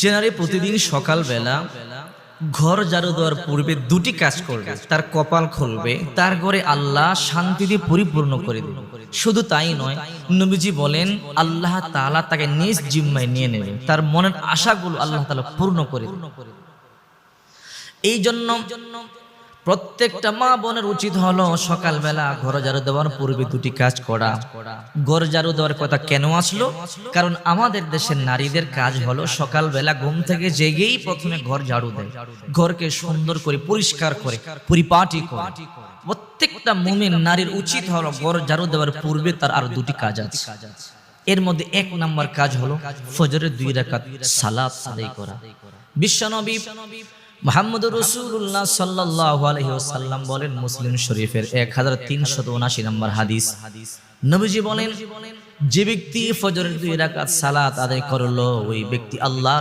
জেনারে প্রতিদিন সকালবেলা ঘর ঝাড়ু দেওয়ার পূর্বে দুটি কাজ করবে, তার কপাল খুলবে, তার ঘরে আল্লাহ শান্তি দিয়ে পরিপূর্ণ করে দেবে। শুধু তাই নয়, নবীজি বলেন আল্লাহ তাআলা তাকে নিজ জিম্মায় নিয়ে নেবে, তার মনের আশাগুলো আল্লাহ তাআলা পূর্ণ করে দেবে। এই জন্য প্রত্যেকটা মা বোনের উচিত হলো সকালবেলা ঘর ঝাড়ু দেওয়ার পূর্বে দুটি কাজ করা। ঘর ঝাড়ু দেওয়ার কথা কেন আসলো? কারণ আমাদের দেশের নারীদের কাজ হলো সকালবেলা ঘুম থেকে জেগেই প্রথমে ঘর ঝাড়ু দেয়, ঘরকে সুন্দর করে পরিষ্কার করে পরিপাটি করে। প্রত্যেকটা মুমিন নারীর উচিত হলো ঘর ঝাড়ু দেওয়ার পূর্বে তার আর দুটি কাজ আছে। এর মধ্যে এক নম্বর কাজ হলো ফজরের 2 রাকাত সালাত আদায় করা। বিশ্বনবী মুহাম্মদুর রাসূলুল্লাহ সাল্লাল্লাহু আলাইহি ওয়াসাল্লাম বলেন, মুসলিম শরীফের 1379 নম্বর হাদিস, নবীজি বলেন যে ব্যক্তি ফজরের 2 রাকাত সালাত আদায় করলো ওই ব্যক্তি আল্লাহ